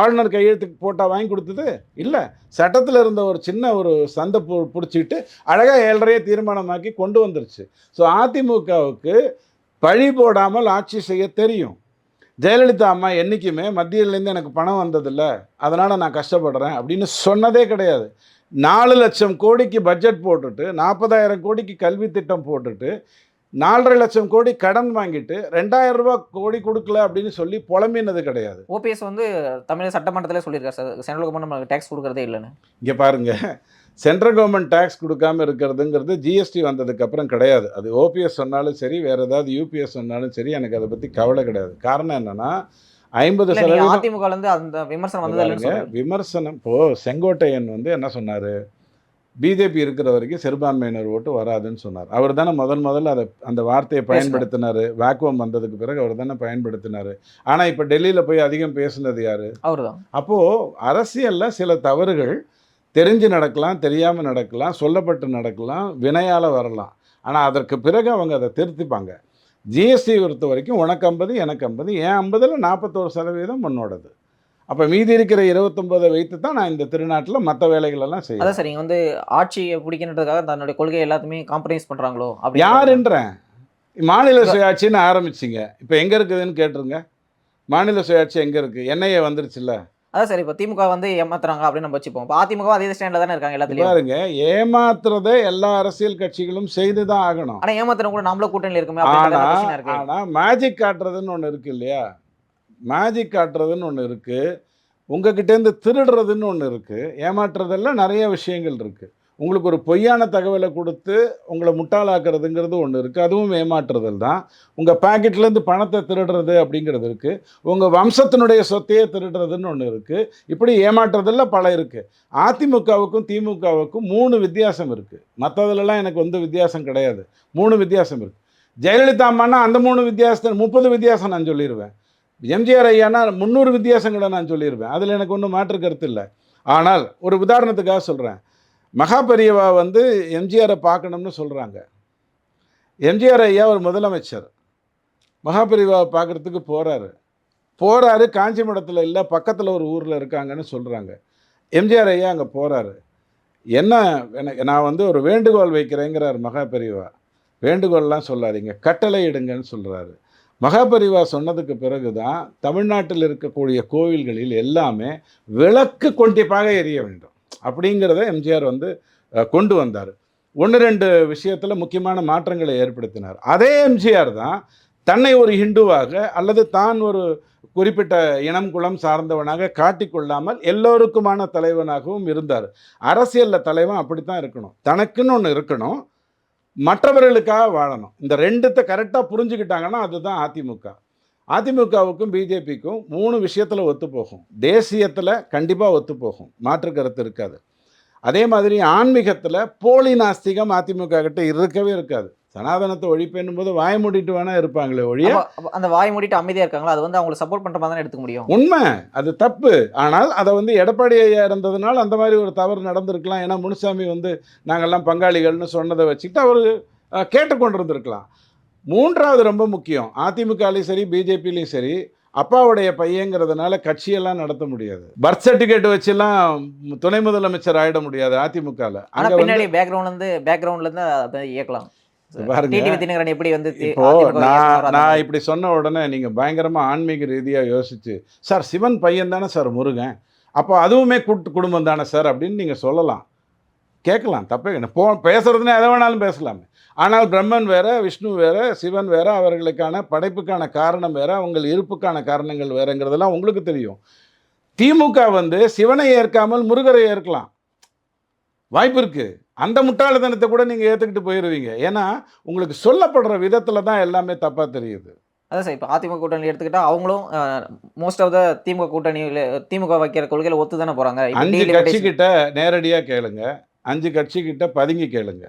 ஆளுநர் கையெழுத்துக்கு போட்டால் வாங்கி கொடுத்தது இல்லை. சட்டத்தில் இருந்த ஒரு சின்ன ஒரு சந்தை பிடிச்சிட்டு அழகாக 7.5 தீர்மானமாக்கி கொண்டு வந்துருச்சு. ஸோ அதிமுகவுக்கு பழி போடாமல் ஆட்சி செய்ய தெரியும். ஜெயலலிதா அம்மா என்றைக்குமே மத்தியிலேருந்து எனக்கு பணம் வந்ததில்லை, அதனால் நான் கஷ்டப்படுறேன் அப்படின்னு சொன்னதே கிடையாது. 4 லட்சம் கோடிக்கு பட்ஜெட் போட்டுட்டு, 40,000 கோடிக்கு கல்வி திட்டம் போட்டுட்டு, 4.5 லட்சம் கோடி கடன் வாங்கிட்டு 2,000 கோடி கொடுக்கல அப்படின்னு சொல்லி புலம்பினது கிடையாது. ஓபிஎஸ் வந்து தமிழக சட்டமன்றத்திலே சொல்லியிருக்காரு சார், சென்ட்ரல் கவர்மெண்ட் நமக்கு டேக்ஸ் கொடுக்கறதே இல்லைன்னு. இங்கே பாருங்கள், சென்ட்ரல் கவர்மெண்ட் டேக்ஸ் கொடுக்காமல் இருக்கிறதுங்கிறது ஜிஎஸ்டி வந்ததுக்கப்புறம் கிடையாது. அது ஓபிஎஸ் சொன்னாலும் சரி, வேறு ஏதாவது யூபிஎஸ் சொன்னாலும் சரி, எனக்கு அதை பற்றி கவலை கிடையாது. காரணம் என்னென்னா 50% அதிமுகலேருந்து அந்த விமர்சனம் வந்தது. விமர்சனம் இப்போது செங்கோட்டையன் வந்து என்ன சொன்னார், பிஜேபி இருக்கிற வரைக்கும் சிறுபான்மையினர் ஓட்டு வராதுன்னு சொன்னார். அவர் தானே முதல்ல அந்த வார்த்தையை பயன்படுத்தினார். வேக்குவம் வந்ததுக்கு பிறகு அவர் தானே பயன்படுத்தினார். ஆனால் இப்போ டெல்லியில் போய் அதிகம் பேசுனது யார்? அவர் தான். அப்போது அரசியலில் சில தவறுகள் தெரிஞ்சு நடக்கலாம், தெரியாமல் நடக்கலாம், சொல்லப்பட்டு நடக்கலாம், வினையால் வரலாம். ஆனால் அதற்கு பிறகு அவங்க அதை திருத்திப்பாங்க. ஜிஎஸ்டி பொறுத்த வரைக்கும் உனக்கு 50 எனக்கு 50, ஏன் 50ல் 41% உன்னோடது. அப்போ மீதி இருக்கிற 29 வைத்து தான் நான் இந்த திருநாட்டில் மற்ற வேலைகளெல்லாம் செய்யணும். அதான் சார், நீங்கள் வந்து ஆட்சியை பிடிக்கணுன்றதுக்காக தன்னுடைய கொள்கை எல்லாத்தையுமே காம்ப்ரமைஸ் பண்ணுறாங்களோ அப்படி யாருன்றேன். மாநில சுயாட்சின்னு ஆரம்பிச்சிங்க, இப்போ எங்கே இருக்குதுன்னு கேட்டுருங்க. மாநில சுயாட்சி எங்கே இருக்குது? என்ஐஏ வந்துருச்சுல்ல. அதான் சார், இப்போ திமுக வந்து ஏமாத்துறாங்க அப்படின்னு நம்ம வச்சுப்போம். இப்போ அதிமுக அதே ஸ்டாண்டில் தானே இருக்காங்க எல்லாத்துலையும். பாருங்க, ஏமாத்துறதை எல்லா அரசியல் கட்சிகளும் செய்து தான் ஆகணும். ஆனால் ஏமாத்துறவங்க கூட நம்மள கூட்டணியில் இருக்குமே. ஆனால் மேஜிக் காட்டுறதுன்னு ஒன்று இருக்குது இல்லையா? மேஜிக் காட்டுறதுன்னு ஒன்று இருக்குது, உங்ககிட்டேருந்து திருடுறதுன்னு ஒன்று இருக்குது, ஏமாற்றுறதெல்லாம் நிறைய விஷயங்கள் இருக்குது. உங்களுக்கு ஒரு பொய்யான தகவலை கொடுத்து உங்களை முட்டாளாக்குறதுங்கிறது ஒன்று இருக்குது, அதுவும் ஏமாற்றுதல் தான். உங்கள் பாக்கெட்லேருந்து பணத்தை திருடுறது அப்படிங்கிறது இருக்குது, உங்கள் வம்சத்தினுடைய சொத்தையே திருடுறதுன்னு ஒன்று இருக்குது. இப்படி ஏமாற்றுறதில் பல இருக்குது. அதிமுகவுக்கும் திமுகவுக்கும் 3 வித்தியாசம் இருக்குது. மற்றதுலலாம் எனக்கு வந்து வித்தியாசம் கிடையாது. 3 வித்தியாசம் இருக்குது. ஜெயலலிதா அம்மானா அந்த 3 வித்தியாசத்தை 30 வித்தியாசம் நான் சொல்லிடுவேன். எம்ஜிஆர் ஐயானா 300 வித்தியாசங்களை நான் சொல்லிடுவேன். அதில் எனக்கு ஒன்றும் மாற்று கருத்து இல்லை. ஆனால் ஒரு உதாரணத்துக்காக சொல்கிறேன். மகாபெரியவா வந்து எம்ஜிஆரை பார்க்கணும்னு சொல்கிறாங்க. எம்ஜிஆர் ஐயா ஒரு முதலமைச்சர் மகாபெரியவாவை பார்க்குறதுக்கு போகிறாரு. காஞ்சி மடத்தில் இல்லை, பக்கத்தில் ஒரு ஊரில் இருக்காங்கன்னு சொல்கிறாங்க. எம்ஜிஆர் ஐயா அங்கே போகிறாரு. என்ன, நான் வந்து ஒரு வேண்டுகோள் வைக்கிறேங்கிறார் மகாபெரியவா. வேண்டுகோள்லாம் சொல்லாதீங்க, கட்டளை இடுங்கன்னு சொல்கிறாரு. மகாபெரிவா சொன்னதுக்கு பிறகு தான் தமிழ்நாட்டில் இருக்கக்கூடிய கோவில்களில் எல்லாமே விளக்கு கொண்டிப்பாக எரிய வேண்டும் அப்படிங்கிறத எம்ஜிஆர் வந்து கொண்டு வந்தார். 1-2 விஷயத்தில் முக்கியமான மாற்றங்களை ஏற்படுத்தினார். அதே எம்ஜிஆர் தான் தன்னை ஒரு ஹிந்துவாக அல்லது தான் ஒரு குறிப்பிட்ட இனம் குலம் சார்ந்தவனாக காட்டிக்கொள்ளாமல் எல்லோருக்குமான தலைவனாகவும் இருந்தார். அரசியலில் தலைவன் அப்படித்தான் இருக்கணும், தனக்குன்னு ஒன்று இருக்கணும், மற்றவர்களுக்காக வாழணும். இந்த 2த்தை கரெக்டாக புரிஞ்சுக்கிட்டாங்கன்னா அதுதான் அதிமுக. அதிமுகவுக்கும் பிஜேபிக்கும் 3 விஷயத்தில் ஒத்து போகும். தேசியத்தில் கண்டிப்பாக ஒத்து போகும், மாற்று கருத்து இருக்காது. அதே மாதிரி ஆன்மீகத்தில் போலி நாஸ்திகம் அதிமுக கிட்ட இருக்கவே இருக்காது. சனாதனத்தை ஒழிப்பேன்னும் போது வாய மூடிட்டு வேணா இருப்பாங்களே ஒழிய, அந்த வாய் மூடிட்டு அமைதியா இருக்காங்களா, அது வந்து அவங்களை சப்போர்ட் பண்ற மாதிரி தானே எடுத்துக்க முடியும். உண்மை அது தப்பு. ஆனால் அதை வந்து எடப்பாடி ஐயா இருந்ததுனால அந்த மாதிரி ஒரு தவறு நடந்திருக்கலாம். ஏன்னா முனுசாமி வந்து நாங்கள்லாம் பங்காளிகள்னு சொன்னதை வச்சுக்கிட்டு அவர் கேட்டுக்கொண்டிருந்திருக்கலாம். 3வது ரொம்ப முக்கியம், அதிமுகலையும் சரி பிஜேபிலையும் சரி அப்பாவுடைய பையங்கிறதுனால கட்சியெல்லாம் நடத்த முடியாது. பர்த் சர்டிஃபிகேட் வச்செல்லாம் துணை முதலமைச்சர் ஆயிட முடியாது அதிமுகவில். ஆனா பின்னாடி பேக்ரவுண்ட்ல இருந்து அதை இயக்கலாம். பாருங்க, டிடிவி தினகரன் எப்படி வந்து இப்போ நான் இப்படி சொன்ன உடனே நீங்க பயங்கரமா ஆன்மீக ரீதியா யோசிச்சு, சார் சிவன் பையன் தானே சார் முருகன், அப்போ அதுவுமே கூட்டு குடும்பம் தானே சார் அப்படின்னு நீங்க சொல்லலாம், கேட்கலாம், தப்பே என்ன பேசுறதுன்னு எதை வேணாலும் பேசலாமே. ஆனால் பிரம்மன் வேற, விஷ்ணு வேற, சிவன் வேற, அவர்களுக்கான படைப்புக்கான காரணம் வேற, அவங்க இருப்புக்கான காரணங்கள் வேறங்கிறதெல்லாம் உங்களுக்கு தெரியும். திமுக வந்து சிவனை ஏற்காமல் முருகரை ஏற்கலாம், வாய்ப்பு இருக்கு. அந்த முட்டாள்தனத்தை கூட நீங்க ஏத்துக்கிட்டு போயிடுவீங்க. ஏன்னா உங்களுக்கு சொல்லப்படுற விதத்துல தான் எல்லாமே தப்பா தெரியுது. அதான் சார், இப்போ அதிமுக கூட்டணி எடுத்துக்கிட்டா அவங்களும் மோஸ்ட் ஆஃப் த திமுக கூட்டணியில் திமுக வைக்கிற கொள்கையில் ஒத்து தானே போகிறாங்க. 5 கட்சி கிட்ட நேரடியாக கேளுங்க, 5 கட்சி கிட்ட பதுங்கி கேளுங்க.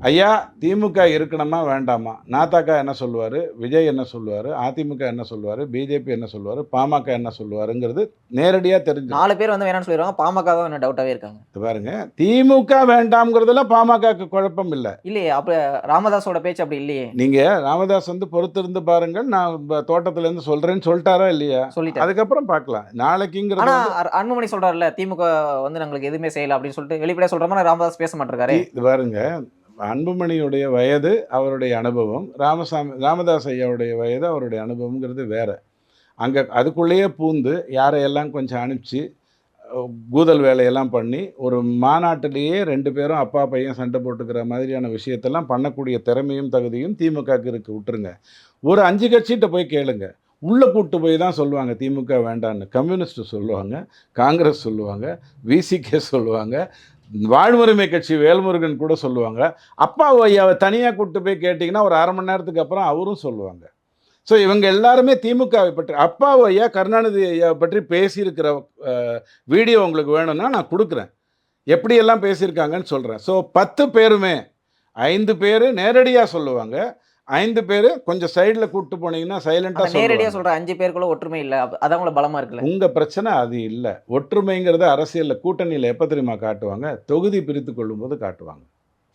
ஐயா திமுக இருக்கணுமா வேண்டாமா, நாதாக்கா என்ன சொல்லுவார், விஜய் என்ன சொல்லுவார், அதிமுக என்ன சொல்லுவார், பிஜேபி என்ன சொல்லுவார், பாமக என்ன சொல்லுவாருங்கிறது நேரடியாக தெரிஞ்சு 4 பேர் வந்து வேணாம்னு சொல்லிடுவாங்க. பாமக தான் என்ன டவுட்டாகவே இருக்காங்க. பாருங்க, திமுக வேண்டாம்ங்கிறதுல பாமகக்கு குழப்பம் இல்லை. இல்லையே, அப்போ ராமதாஸோட பேச்சு அப்படி இல்லையே. நீங்கள் ராமதாஸ் வந்து பொறுத்திருந்து பாருங்கள், நான் தோட்டத்துலேருந்து சொல்கிறேன்னு சொல்லிட்டாரா இல்லையா, சொல்லிட்டு அதுக்கப்புறம் பார்க்கலாம் நாளைக்குங்கிறது. ஆனால் அன்புமணி சொல்கிறாருல்ல, திமுக வந்து நாங்களுக்கு எதுவுமே செய்யலை அப்படின்னு சொல்லிட்டு வெளிப்படையாக சொல்கிற மாதிரி ராமதாஸ் பேச மாட்டேங்காரு. இது பாருங்க, அன்புமணியுடைய வயது அவருடைய அனுபவம், ராமதாஸ் ஐயாவுடைய வயது அவருடைய அனுபவங்கிறது வேற. அங்கே அதுக்குள்ளேயே பூந்து யாரையெல்லாம் கொஞ்சம் அனுப்பிச்சு கூதல் வேலையெல்லாம் பண்ணி ஒரு மாநாட்டிலேயே 2 பேரும் அப்பா பையன் சண்டை போட்டுக்கிற மாதிரியான விஷயத்தெல்லாம் பண்ணக்கூடிய திறமையும் தகுதியும் திமுகவுக்கு இருக்கு. விட்டுருங்க, ஒரு 5 கட்சிகிட்ட போய் கேளுங்க, உள்ளே கூப்பிட்டு போய் தான் சொல்லுவாங்க திமுக வேண்டான்னு. கம்யூனிஸ்ட் சொல்லுவாங்க, காங்கிரஸ் சொல்லுவாங்க, விசிகே சொல்லுவாங்க, வாழ்வுரிமை கட்சி வேல்முருகன் கூட சொல்லுவாங்க. அப்பா ஐயாவை தனியாக கூப்பிட்டு போய் கேட்டிங்கன்னா ஒரு 1/2 மணி நேரத்துக்கு அப்புறம் அவரும் சொல்லுவாங்க. ஸோ இவங்க எல்லாருமே திமுகவை பற்றி, அப்பா ஐயா கருணாநிதி ஐயாவை பற்றி பேசியிருக்கிற வீடியோ உங்களுக்கு வேணும்னா நான் கொடுக்குறேன், எப்படியெல்லாம் பேசியிருக்காங்கன்னு சொல்கிறேன். ஸோ 10 பேருமே 5 பேர் நேரடியாக சொல்லுவாங்க, 5 பேர் கொஞ்சம் சைடில் கூப்பிட்டு போனீங்கன்னா சைலண்டாக நேரடியாக சொல்கிற 5 பேருக்குள்ள ஒற்றுமை இல்லை, அதான் உங்களை பலமாக இருக்குல்ல. உங்கள் பிரச்சனை அது இல்லை. ஒற்றுமைங்கிறது அரசியலில் கூட்டணியில் எப்போ தெரியுமா காட்டுவாங்க, தொகுதி பிரித்து கொள்ளும்போது காட்டுவாங்க.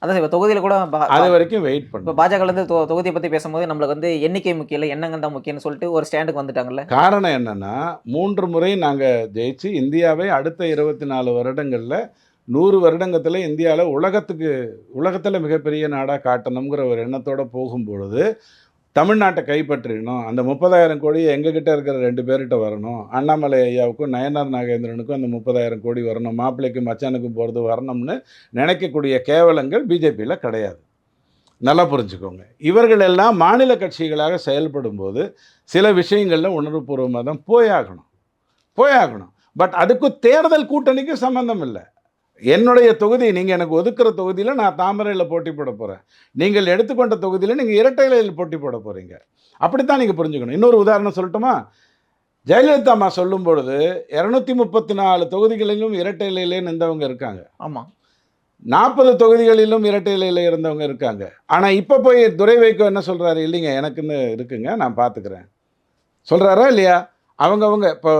அதான் இப்போ தொகுதியில் கூட அது வரைக்கும் வெயிட் பண்ணு. இப்போ பாஜகலேருந்து தொகுதியை பற்றி பேசும்போது நம்மளுக்கு வந்து எண்ணிக்கை முக்கியம் இல்லை, எண்ணங்கள் தான் முக்கியம்னு சொல்லிட்டு ஒரு ஸ்டாண்டுக்கு வந்துட்டாங்கல்ல. காரணம் என்னென்னா 3 முறை நாங்கள் ஜெயிச்சு இந்தியாவை அடுத்த 24 வருடங்களில் 100 வருடங்கத்தில் இந்தியாவில் உலகத்தில் மிகப்பெரிய நாடாக காட்டணுங்கிற ஒரு எண்ணத்தோடு போகும்பொழுது தமிழ்நாட்டை கைப்பற்றிடணும், அந்த 30,000 கோடி எங்ககிட்ட இருக்கிற 2 பேர்கிட்ட வரணும், அண்ணாமலை ஐயாவுக்கும் நயனார் நாகேந்திரனுக்கும் அந்த 30,000 கோடி வரணும், மாப்பிள்ளைக்கும் மச்சானுக்கும் போகிறது வரணும்னு நினைக்கக்கூடிய கேவலங்கள் பிஜேபியில் கிடையாது. நல்லா புரிஞ்சுக்கோங்க. இவர்கள் எல்லாம் மாநில கட்சிகளாக செயல்படும் போது சில விஷயங்களில் உணர்வுபூர்வமாக தான் போயாகணும். பட் அதுக்கு தேர்தல் கூட்டணிக்கு சம்மந்தம் இல்லை. என்னுடைய தொகுதி, நீங்கள் எனக்கு ஒதுக்குற தொகுதியில் நான் தாமரையில் போட்டி போட போகிறேன், நீங்கள் எடுத்துக்கொண்ட தொகுதியில் நீங்கள் இரட்டை இலையில் போட்டி போட போகிறீங்க. அப்படித்தான் நீங்கள் புரிஞ்சுக்கணும். இன்னொரு உதாரணம் சொல்லட்டுமா, ஜெயலலிதா அம்மா சொல்லும் பொழுது 234 தொகுதிகளிலும் இரட்டை இலையிலே நின்றவங்க இருக்காங்க. ஆமாம், 40 தொகுதிகளிலும் இரட்டை இலையில் இருந்தவங்க இருக்காங்க. ஆனால் இப்போ போய் துரை வைகோ என்ன சொல்கிறாரு, இல்லைங்க எனக்குன்னு இருக்குங்க நான் பார்த்துக்கிறேன் சொல்கிறாரா இல்லையா. அவங்கவுங்க இப்போ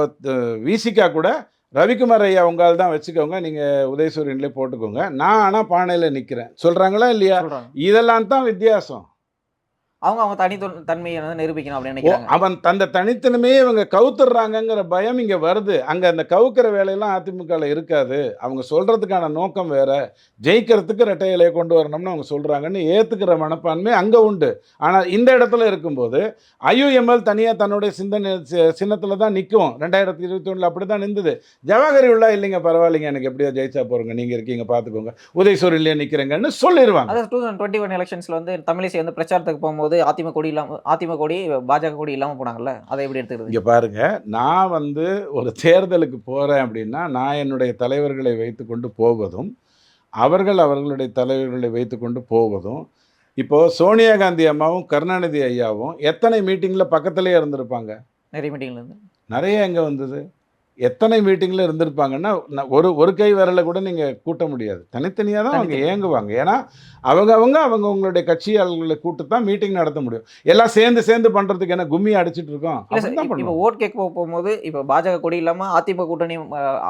விசிகா கூட ரவிக்குமார் ஐயா உங்களால் தான் வச்சுக்கோங்க, நீங்கள் உதயசூரியன்லேயே போட்டுக்கோங்க, நான் ஆனால் பானையில் நிற்கிறேன் சொல்கிறாங்களா இல்லையா. இதெல்லாம் தான் வித்தியாசம். அவங்க தனித்தன்மையை நிரூபிக்கணும் அப்படின்னு நினைக்கிறாங்க. அவன் அந்த தனித்தன்மையே இவங்க கவுத்துடுறாங்கங்கிற பயம் இங்கே வருது. அங்கே அந்த கவுக்கிற வேலையெல்லாம் அதிமுகவில் இருக்காது. அவங்க சொல்கிறதுக்கான நோக்கம் வேறு, ஜெயிக்கிறதுக்கு ரெட்டை இலையை கொண்டு வரணும்னு அவங்க சொல்கிறாங்கன்னு ஏற்றுக்கிற மனப்பான்மை அங்கே உண்டு. ஆனால் இந்த இடத்துல இருக்கும்போது ஐயுஎம்எல் தனியாக தன்னுடைய சின்னத்தில் தான் நிற்கும். 2021 அப்படி தான் நின்றுது. ஜவஹரி உள்ளா இல்லைங்க பரவாயில்லைங்க, எனக்கு எப்படியோ ஜெயிச்சா போகிறோங்க, நீங்கள் இருக்கீங்க பார்த்துக்கோங்க, உதயசூரியன்லேயே நிற்கிறேங்கன்னு சொல்லிடுவாங்க. அதாவது 2021 எலெக்ஷன்ஸில் வந்து தமிழிசை வந்து பிரச்சாரத்துக்கு போகும்போது அதிமுக கொடி பாஜக கொடி இல்லாமல் போனாங்கல்ல, அதை எப்படி எடுத்துக்கிறது? இங்கே பாருங்க, நான் வந்து ஒரு தேர்தலுக்கு போகிறேன் அப்படின்னா நான் என்னுடைய தலைவர்களை வைத்து கொண்டு போவதும் அவர்களுடைய தலைவர்களை வைத்து கொண்டு போவதும் இப்போது சோனியா காந்தி அம்மாவும் கருணாநிதி ஐயாவும் எத்தனை மீட்டிங்கில் பக்கத்துலேயே இருந்திருப்பாங்க? நிறைய மீட்டிங்ல இருந்து. நிறைய எங்கே வந்தது? எத்தனை மீட்டிங்கில் இருந்திருப்பாங்கன்னா ஒரு கை விரலை கூட நீங்கள் கூட்ட முடியாது. தனித்தனியாக தான் அவங்க தனித்தனி. ஏங்குவாங்க. ஏன்னா அவங்களுடைய கட்சி ஆளுகளை கூட்டு தான் மீட்டிங் நடத்த முடியும். எல்லாம் சேர்ந்து பண்ணுறதுக்கு என்ன கும்மி அடிச்சிட்டு இருக்கோம்? இல்ல சார், அப்படி தான் இப்போ பண்ணுவோம். ஓட் கேட்க போகும்போது இப்போ பாஜக கொடி இல்லாம அதிமுக கூட்டணி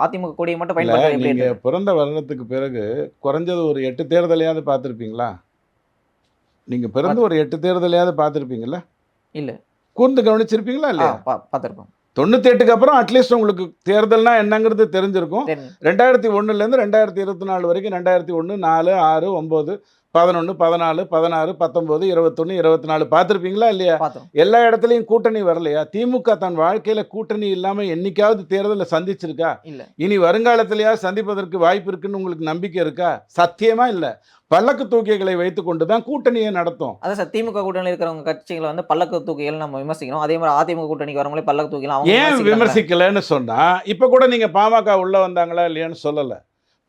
அதிமுக கொடியை மட்டும் இல்லை, பயன்படுத்துறது எப்படி நீங்கள் இருக்கு? பிறந்த வருடத்துக்கு பிறகு குறைஞ்சது ஒரு 8 தேர்தலையாவது பார்த்துருப்பீங்களா? நீங்கள் பிறந்து ஒரு 8 தேர்தலையாவது பார்த்துருப்பீங்களா? இல்ல. கூர்ந்து கவனிச்சிருப்பீங்களா இல்லையா? பார்த்துருப்போம். 98க்கு அப்புறம் அட்லீஸ்ட் உங்களுக்கு தேர்தல்னா என்னங்கிறது தெரிஞ்சிருக்கும். தெரியும். 2001லேருந்து 2024 வரைக்கும் 2001, 4, 6, 9, 11, 14, 16, 19, 21, 24 பார்த்துருப்பீங்களா இல்லையா? பார்த்தோம். எல்லா இடத்துலையும் கூட்டணி வரலையா? திமுக தன் வாழ்க்கையில் கூட்டணி இல்லாமல் என்னைக்காவது தேர்தலில் சந்திச்சிருக்கா? இல்ல. இனி வருங்காலத்திலேயாவது சந்திப்பதற்கு வாய்ப்பு இருக்குன்னு உங்களுக்கு நம்பிக்கை இருக்கா? சத்தியமா இல்லை. பல்லக்கு தூக்கிகளை வைத்து கொண்டு தான் கூட்டணியை நடத்தும். அதான் சார், திமுக கூட்டணியில் இருக்கிறவங்க கட்சிகளை வந்து பல்லக்கு தூக்கிகள் நம்ம விமர்சிக்கணும். அதே மாதிரி அதிமுக கூட்டணிக்கு வரவங்களே பல்லக்கு தூக்கிலாம் அவங்க ஏன் விமர்சிக்கிறாங்க. விமர்சிக்கலைன்னு சொன்னால், இப்போ கூட நீங்கள் பாமக உள்ளே வந்தாங்களா இல்லையான்னு சொல்லலை.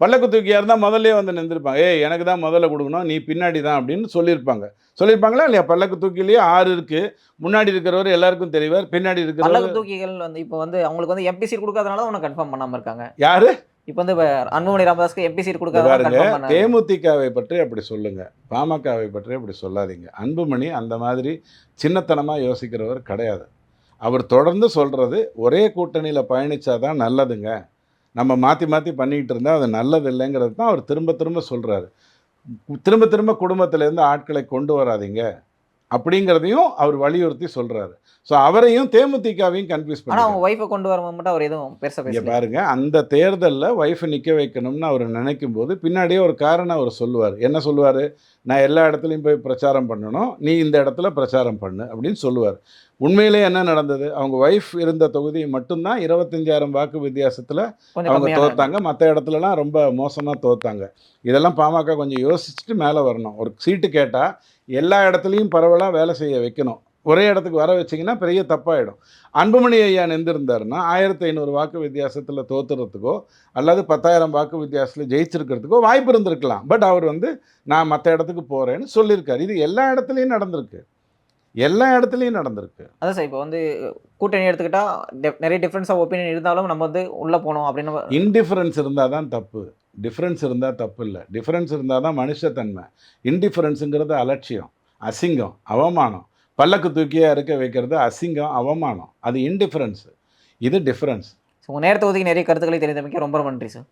பல்லக்கு தூக்கியாக இருந்தால் முதல்லே வந்து நின்றுருப்பாங்க. ஏய், எனக்கு தான் முதல்ல கொடுக்கணும், நீ பின்னாடி தான் அப்படின்னு சொல்லியிருப்பாங்களா இல்லையா? பல்லக்கு தூக்கிலேயே 6 இருக்குது. முன்னாடி இருக்கிறவர் எல்லாருக்கும் தெரிவார், பின்னாடி இருக்கிறவர் பல்லக்கு தூக்கிகள் வந்து இப்போ வந்து அவங்களுக்கு வந்து எம்பி சீட் கொடுக்காதனால தான் ஒன்றும் கன்ஃபார்ம் பண்ணாமல் இருக்காங்க. யாரு? இப்போ வந்து அன்புமணி ராமதாஸ்க்கு எம்பி சீட் இங்க கொடுக்காதனால பாருங்க, கன்ஃபார்ம் பண்ணாங்க. தேமுதிகவை பற்றி அப்படி சொல்லுங்க, பாமகவை பற்றி அப்படி சொல்லாதீங்க. அன்புமணி அந்த மாதிரி சின்னத்தனமாக யோசிக்கிறவர் கிடையாது. அவர் தொடர்ந்து சொல்கிறது, ஒரே கூட்டணியில் பயணிச்சாதான் நல்லதுங்க, நம்ம மாற்றி மாற்றி பண்ணிக்கிட்டு இருந்தால் அது நல்லது இல்லைங்கிறது தான் அவர் திரும்ப திரும்ப சொல்கிறாரு. திரும்ப திரும்ப குடும்பத்திலேருந்து ஆட்களை கொண்டு வராதீங்க அப்படிங்கிறதையும் அவர் வலியுறுத்தி சொல்கிறாரு. ஸோ அவரையும் தேமுதிகவையும் கன்ஃபியூஸ் ஆனால் பண்ணி அவங்க ஒய்ஃபை கொண்டு வரும்போது மட்டும் அவர் எதுவும் பெருசாக இங்கே பேசல. பாருங்க, அந்த தேர்தலில் ஒய்ஃபை நிற்க வைக்கணும்னு அவர் நினைக்கும் போது பின்னாடியே ஒரு காரணம் அவர் சொல்லுவார். என்ன சொல்லுவார்? நான் எல்லா இடத்துலையும் போய் பிரச்சாரம் பண்ணணும், நீ இந்த இடத்துல பிரச்சாரம் பண்ணு அப்படின்னு சொல்லுவார். உண்மையிலே என்ன நடந்தது? அவங்க ஒய்ஃப் இருந்த தொகுதி மட்டும்தான் 25,000 வாக்கு வித்தியாசத்தில் கொஞ்சம் அவங்க கம்மியான தோத்தாங்க. மற்ற இடத்துலலாம் ரொம்ப மோசமாக தோத்தாங்க. இதெல்லாம் பாமக கொஞ்சம் யோசிச்சுட்டு மேலே வரணும். ஒரு சீட்டு கேட்டால் எல்லா இடத்துலையும் பரவலாக வேலை செய்ய வைக்கணும். ஒரே இடத்துக்கு வர வச்சிங்கன்னா பெரிய தப்பாயிடும். அன்புமணி ஐயா நின்றுருந்தாருன்னா 1500 வாக்கு வித்தியாசத்தில் தோத்துறதுக்கோ அல்லது 10,000 வாக்கு வித்தியாசத்தில் ஜெயிச்சிருக்கிறதுக்கோ வாய்ப்பு இருந்திருக்கலாம். பட் அவர் வந்து நான் மற்ற இடத்துக்கு போகிறேன்னு சொல்லியிருக்காரு. இது எல்லா இடத்துலையும் நடந்திருக்கு. அதான் சார், இப்போ வந்து கூட்டணி எடுத்துக்கிட்டா நிறைய டிஃப்ரென்ஸ் ஆஃப் ஒப்பீனியன் இருந்தாலும் நம்ம வந்து உள்ளே போகணும் அப்படின்னு. இன்டிஃபரன்ஸ் இருந்தால் தான் தப்பு, டிஃப்ரென்ஸ் இருந்தால் தப்பு இல்லை. டிஃப்ரென்ஸ் இருந்தால் தான் மனுஷத்தன்மை. இன்டிஃபரன்ஸுங்கிறது அலட்சியம், அசிங்கம், அவமானம். பல்லக்கு தூக்கியாக இருக்க வைக்கிறது அசிங்கம், அவமானம். அது இன்டிஃபரன்ஸு, இது டிஃப்ரென்ஸ். உங்கள் நேரத்தை ஒதுக்கி நிறைய கருத்துக்களை தெரிந்தமைக்க ரொம்ப ரொம்ப நன்றி சார்.